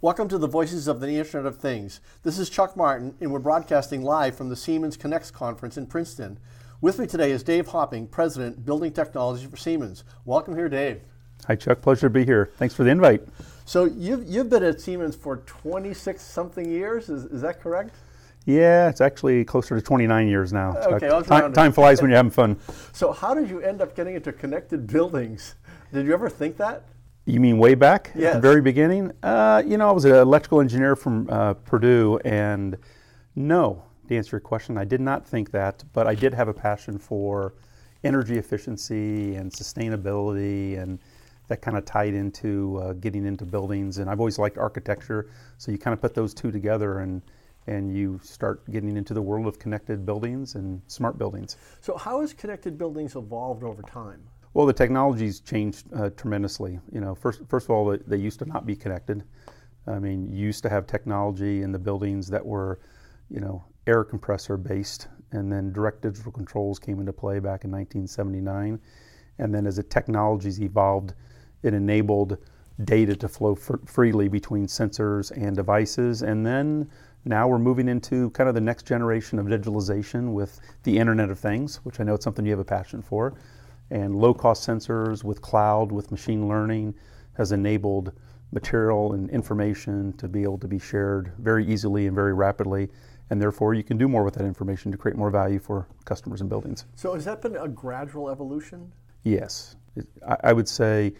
Welcome to the Voices of the Internet of Things. This is Chuck Martin, and we're broadcasting live from the Siemens Connects conference in Princeton. With me today is Dave Hopping, President, Building Technology for Siemens. Welcome here, Dave. Hi, Chuck. Pleasure to be here. Thanks for the invite. So you've been at Siemens for 26-something years, is that correct? Yeah, it's actually closer to 29 years now. Okay, time flies when you're having fun. So how did you end up getting into connected buildings? Did you ever think that? You mean way back? Yes. At the very beginning? I was an electrical engineer from Purdue, and no, to answer your question, I did not think that, but I did have a passion for energy efficiency and sustainability, and that kind of tied into getting into buildings. And I've always liked architecture, so you kind of put those two together and you start getting into the world of connected buildings and smart buildings. So how has connected buildings evolved over time? Well, the technology's changed tremendously. First of all, they used to not be connected. I mean, you used to have technology in the buildings that were, air compressor based, and then direct digital controls came into play back in 1979. And then as the technologies evolved, it enabled data to flow freely between sensors and devices. And then now we're moving into kind of the next generation of digitalization with the Internet of Things, which I know it's something you have a passion for. And low-cost sensors with cloud, with machine learning, has enabled material and information to be able to be shared very easily and very rapidly. And therefore, you can do more with that information to create more value for customers and buildings. So has that been a gradual evolution? Yes. I would say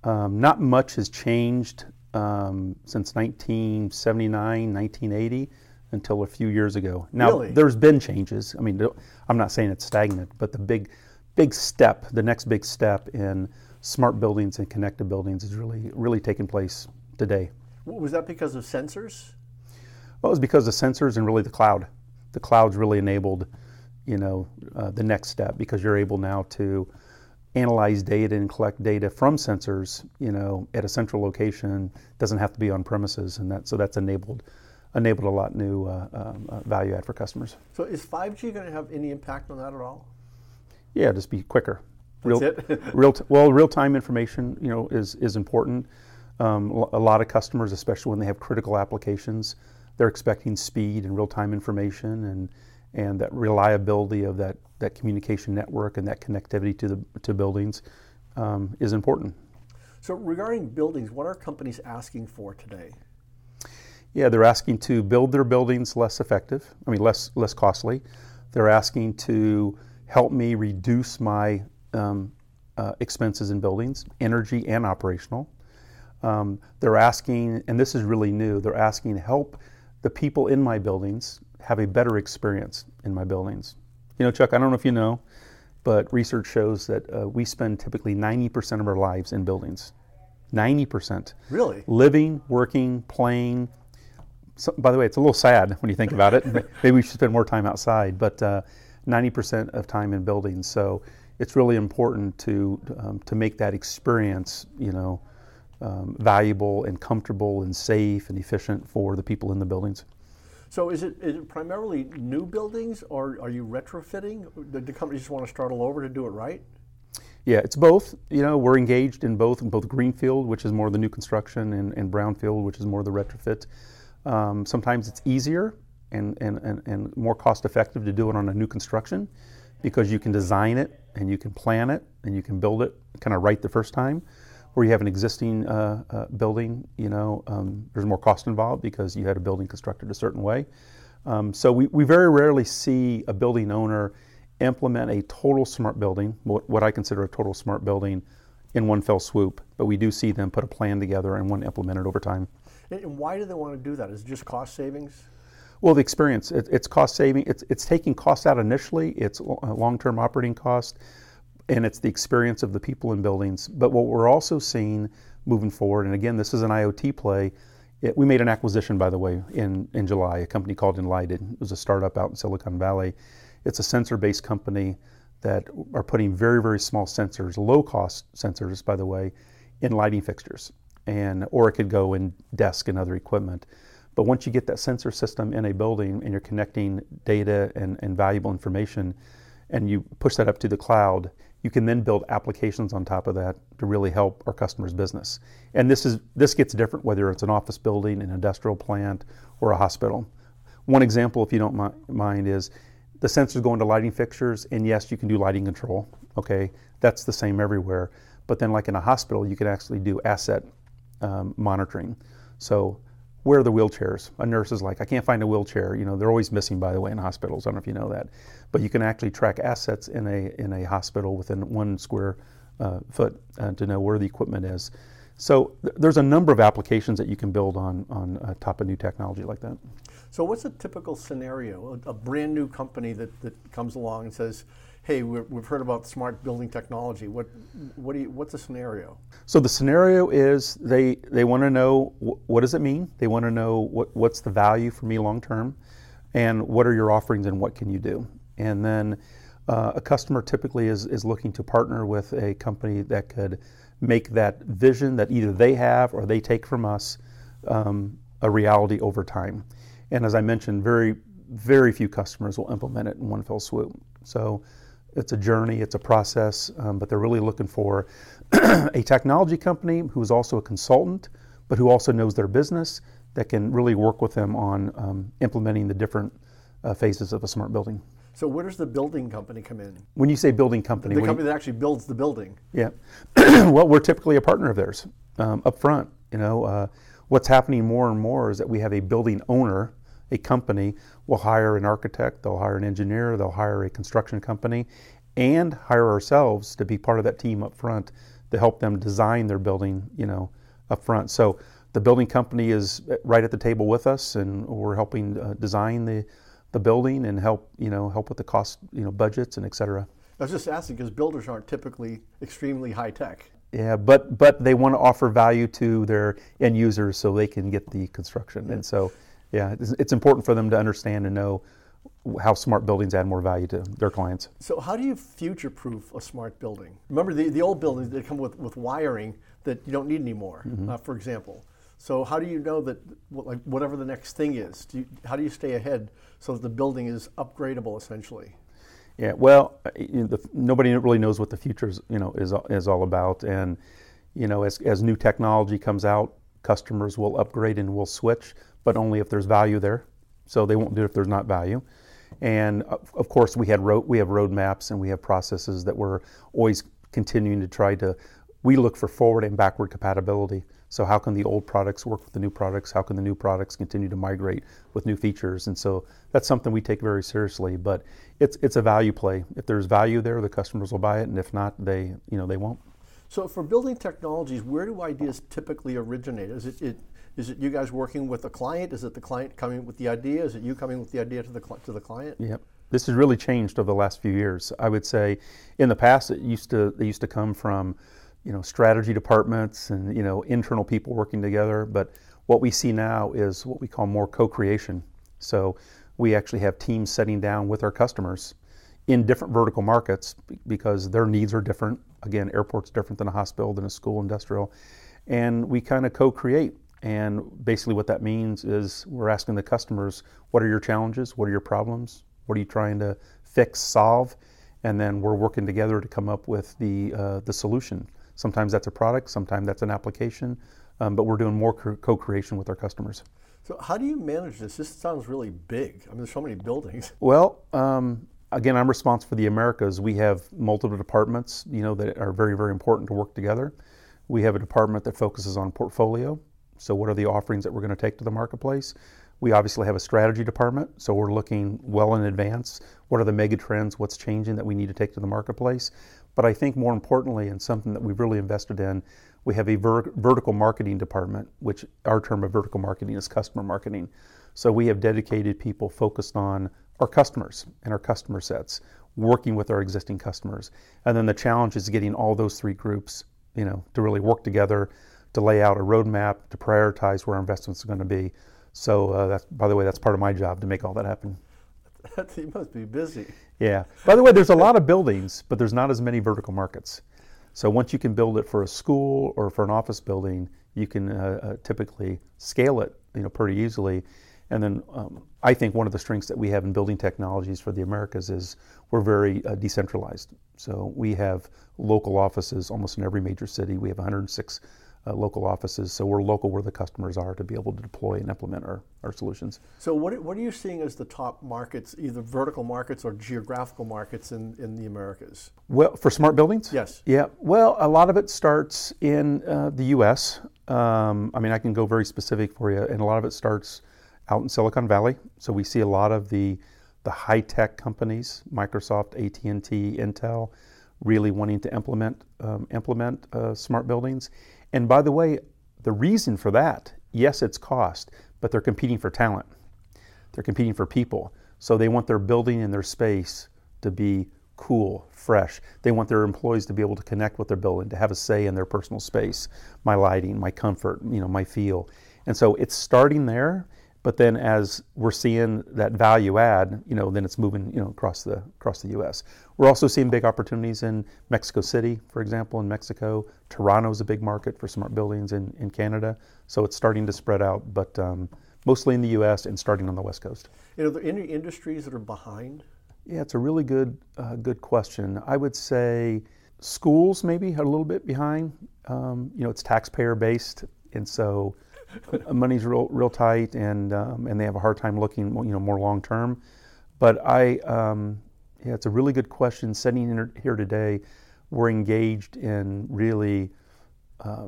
not much has changed since 1979, 1980, until a few years ago. Now, Really? There's been changes. I mean, I'm not saying it's stagnant, but the big step, the next big step in smart buildings and connected buildings is really taking place today. Was that because of sensors? Well, it was because of sensors and really the cloud. The cloud's really enabled, the next step, because you're able now to analyze data and collect data from sensors, at a central location. Doesn't have to be on premises, and that's enabled a lot new value add for customers. So is 5G going to have any impact on that at all? Yeah, just be quicker. That's it? Real-time information, is important. A lot of customers, especially when they have critical applications, they're expecting speed and real-time information, and that reliability of that communication network and that connectivity to buildings is important. So regarding buildings, what are companies asking for today? Yeah, they're asking to build their buildings less less costly. They're asking to help me reduce my expenses in buildings, energy and operational. They're asking, and this is really new, they're asking to help the people in my buildings have a better experience in my buildings. Chuck, I don't know if you know, but research shows that we spend typically 90% of our lives in buildings. 90%. Really? Living, working, playing. So, by the way, it's a little sad when you think about it. Maybe we should spend more time outside, but 90% of time in buildings. So it's really important to make that experience, valuable and comfortable and safe and efficient for the people in the buildings. So is it primarily new buildings, or are you retrofitting? Do companies just want to start all over to do it right? Yeah, it's both. We're engaged in both greenfield, which is more the new construction, and brownfield, which is more the retrofit. Sometimes it's easier and more cost effective to do it on a new construction, because you can design it and you can plan it and you can build it kind of right the first time. Where you have an existing building, there's more cost involved because you had a building constructed a certain way. So we very rarely see a building owner implement a total smart building, what I consider a total smart building, in one fell swoop. But we do see them put a plan together and want to implement it over time. And why do they want to do that? Is it just cost savings? Well, the experience, it's cost saving. It's taking cost out initially. It's long-term operating cost. And it's the experience of the people in buildings. But what we're also seeing moving forward, and again, this is an IoT play. We made an acquisition, by the way, in July, a company called Enlighted. It was a startup out in Silicon Valley. It's a sensor-based company that are putting very, very small sensors, low-cost sensors, by the way, in lighting fixtures. Or it could go in desk and other equipment. But once you get that sensor system in a building and you're connecting data and valuable information, and you push that up to the cloud, you can then build applications on top of that to really help our customers' business. And this gets different whether it's an office building, an industrial plant, or a hospital. One example, if you don't mind, is the sensors go into lighting fixtures, and yes, you can do lighting control. Okay, that's the same everywhere. But then, like in a hospital, you can actually do asset monitoring. So, where are the wheelchairs? A nurse is like, I can't find a wheelchair. You know, they're always missing, by the way, in hospitals. I don't know if you know that. But you can actually track assets in a hospital within 1 square foot to know where the equipment is. So there's a number of applications that you can build on top of new technology like that. So what's a typical scenario? A brand new company that comes along and says, hey, we've heard about smart building technology. What's the scenario? So the scenario is they want to know what does it mean? They want to know what's the value for me long term, and what are your offerings and what can you do? And then a customer typically is looking to partner with a company that could make that vision that either they have or they take from us a reality over time. And as I mentioned, very, very few customers will implement it in one fell swoop. So it's a journey, it's a process, but they're really looking for a technology company who's also a consultant, but who also knows their business, that can really work with them on implementing the different phases of a smart building. So where does the building company come in? When you say building company, the company that actually builds the building. Yeah. Well, we're typically a partner of theirs up front. You know, what's happening more and more is that we have a building owner. A company will hire an architect, they'll hire an engineer, they'll hire a construction company, and hire ourselves to be part of that team up front to help them design their building, you know, up front. So the building company is right at the table with us, and we're helping design the building and help with the cost, budgets and et cetera. I was just asking because builders aren't typically extremely high tech. Yeah, but they want to offer value to their end users so they can get the construction. Yeah. And so, yeah, it's important for them to understand and know how smart buildings add more value to their clients. So how do you future-proof a smart building? Remember the old buildings, they come with wiring that you don't need anymore, for example. So how do you know that, like, whatever the next thing is, how do you stay ahead so that the building is upgradable essentially? Yeah, well, nobody really knows what the future is all about, and as new technology comes out, customers will upgrade and will switch, but only if there's value there. So they won't do it if there's not value. And of course, we have roadmaps and we have processes that we're always continuing to try to. We look for forward and backward compatibility. So how can the old products work with the new products? How can the new products continue to migrate with new features? And so that's something we take very seriously. But it's a value play. If there's value there, the customers will buy it, and if not, they won't. So for building technologies, where do ideas typically originate? Is it you guys working with the client? Is it the client coming with the idea? Is it you coming with the idea to the client? Yep. This has really changed over the last few years. I would say in the past they used to come from strategy departments and internal people working together, but what we see now is what we call more co-creation. So we actually have teams sitting down with our customers in different vertical markets because their needs are different. Again, airport's different than a hospital, than a school, industrial, and we kind of co-create. And basically what that means is we're asking the customers, what are your challenges? What are your problems? What are you trying to fix, solve? And then we're working together to come up with the solution. Sometimes that's a product, sometimes that's an application, but we're doing more co-creation with our customers. So how do you manage this? This sounds really big. I mean, there's so many buildings. Well, again, I'm responsible for the Americas. We have multiple departments, that are very, very important to work together. We have a department that focuses on portfolio. So what are the offerings that we're going to take to the marketplace? We obviously have a strategy department, so we're looking well in advance. What are the mega trends? What's changing that we need to take to the marketplace? But I think more importantly, and something that we've really invested in, we have a vertical marketing department, which our term of vertical marketing is customer marketing. So we have dedicated people focused on our customers and our customer sets, working with our existing customers. And then the challenge is getting all those three groups, to really work together, to lay out a roadmap, to prioritize where our investments are going to be. So by the way, that's part of my job to make all that happen. You must be busy. Yeah. By the way, there's a lot of buildings, but there's not as many vertical markets. So once you can build it for a school or for an office building, you can typically scale it, pretty easily. And then I think one of the strengths that we have in building technologies for the Americas is we're very decentralized. So we have local offices almost in every major city. We have 106 local offices, so we're local where the customers are to be able to deploy and implement our solutions. So what are you seeing as the top markets, either vertical markets or geographical markets in the Americas? Well, for smart buildings? Yes. Yeah, well, a lot of it starts in the U.S. I mean, I can go very specific for you, and a lot of it starts out in Silicon Valley. So we see a lot of the high-tech companies, Microsoft, AT&T, Intel, really wanting to implement smart buildings. And by the way, the reason for that, yes, it's cost, but they're competing for talent. They're competing for people. So they want their building and their space to be cool, fresh. They want their employees to be able to connect with their building, to have a say in their personal space, my lighting, my comfort, my feel. And so it's starting there, but then as we're seeing that value add, then it's moving, across the U.S. We're also seeing big opportunities in Mexico City, for example, in Mexico. Toronto's a big market for smart buildings in Canada. So it's starting to spread out, but mostly in the U.S. and starting on the West Coast. Are there any industries that are behind? Yeah, it's a really good question. I would say schools maybe a little bit behind. It's taxpayer based, and so money's real tight, and they have a hard time looking more long term. But it's a really good question. Sitting here today, we're engaged in really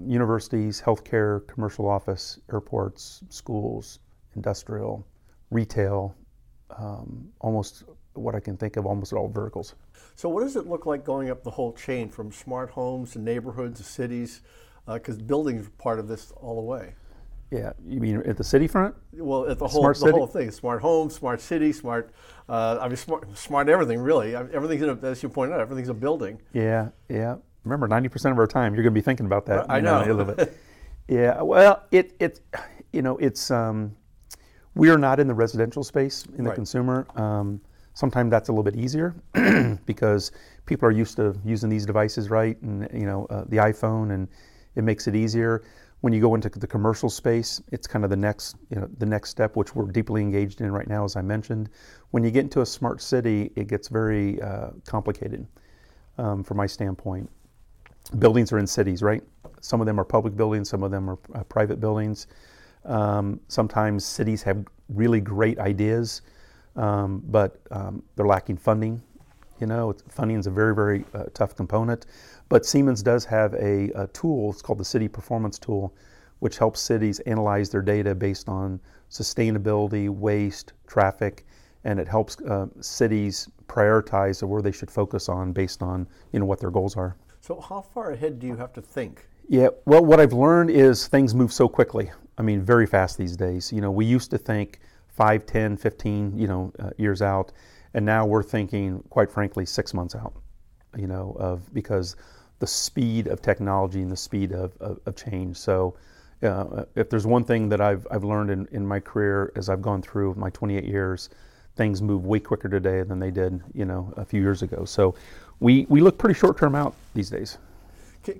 universities, healthcare, commercial office, airports, schools, industrial, retail, almost what I can think of, almost all verticals. So what does it look like going up the whole chain from smart homes to neighborhoods to cities? Because buildings are part of this all the way. Yeah, you mean at the city front? Well, at the whole thing: smart homes, smart city, smart everything. Really, everything's as you pointed out, everything's a building. Yeah. Remember, 90% of our time, you're going to be thinking about that. I know. A little bit. Yeah. Well, it's we are not in the residential space in the Right. consumer. Sometimes that's a little bit easier because people are used to using these devices, right? And the iPhone, and it makes it easier. When you go into the commercial space, it's kind of the next step, which we're deeply engaged in right now, as I mentioned. When you get into a smart city, it gets very complicated from my standpoint. Buildings are in cities, right? Some of them are public buildings, some of them are private buildings. Sometimes cities have really great ideas, but they're lacking funding. Funding is a very, very tough component. But Siemens does have a tool, it's called the City Performance Tool, which helps cities analyze their data based on sustainability, waste, traffic, and it helps cities prioritize where they should focus on based on what their goals are. So how far ahead do you have to think? Yeah, well, what I've learned is things move so quickly. I mean, very fast these days. We used to think 5, 10, 15, years out, and now we're thinking, quite frankly, 6 months out, because the speed of technology and the speed of change. So if there's one thing that I've learned in my career as I've gone through my 28 years, things move way quicker today than they did, a few years ago. So we look pretty short term out these days.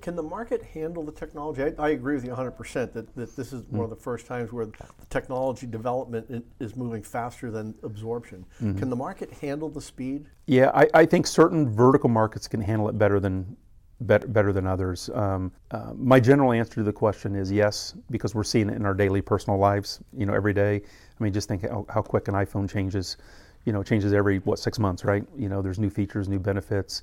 Can the market handle the technology? I agree with you 100% that this is one of the first times where the technology development is moving faster than absorption. Mm-hmm. Can the market handle the speed? Yeah, I think certain vertical markets can handle it better than others. My general answer to the question is yes, because we're seeing it in our daily personal lives, every day. I mean, just think how quick an iPhone changes. It changes every 6 months, right? There's new features, new benefits.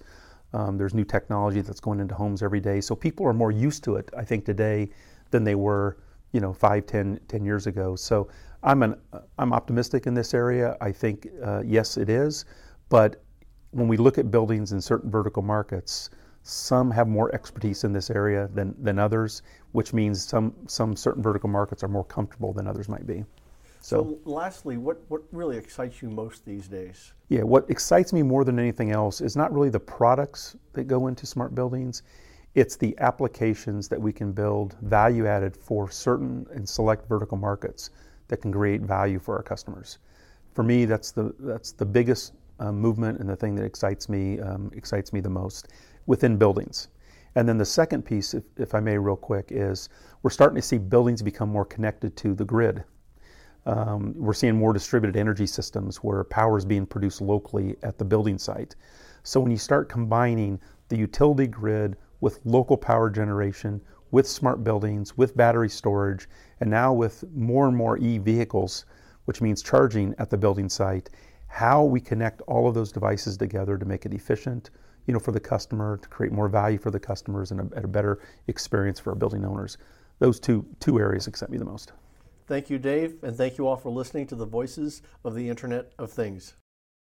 There's new technology that's going into homes every day. So people are more used to it, I think, today than they were, 5, 10 years ago. So I'm optimistic in this area. I think, yes, it is. But when we look at buildings in certain vertical markets, some have more expertise in this area than others, which means some certain vertical markets are more comfortable than others might be. So lastly, what really excites you most these days? Yeah, what excites me more than anything else is not really the products that go into smart buildings. It's the applications that we can build value added for certain and select vertical markets that can create value for our customers. For me, that's the biggest movement and the thing that excites me the most within buildings. And then the second piece, if I may real quick, is we're starting to see buildings become more connected to the grid. We're seeing more distributed energy systems where power is being produced locally at the building site. So when you start combining the utility grid with local power generation, with smart buildings, with battery storage, and now with more and more e-vehicles, which means charging at the building site, how we connect all of those devices together to make it efficient, for the customer, to create more value for the customers and a better experience for our building owners. Those two areas excite me the most. Thank you, Dave, and thank you all for listening to the Voices of the Internet of Things.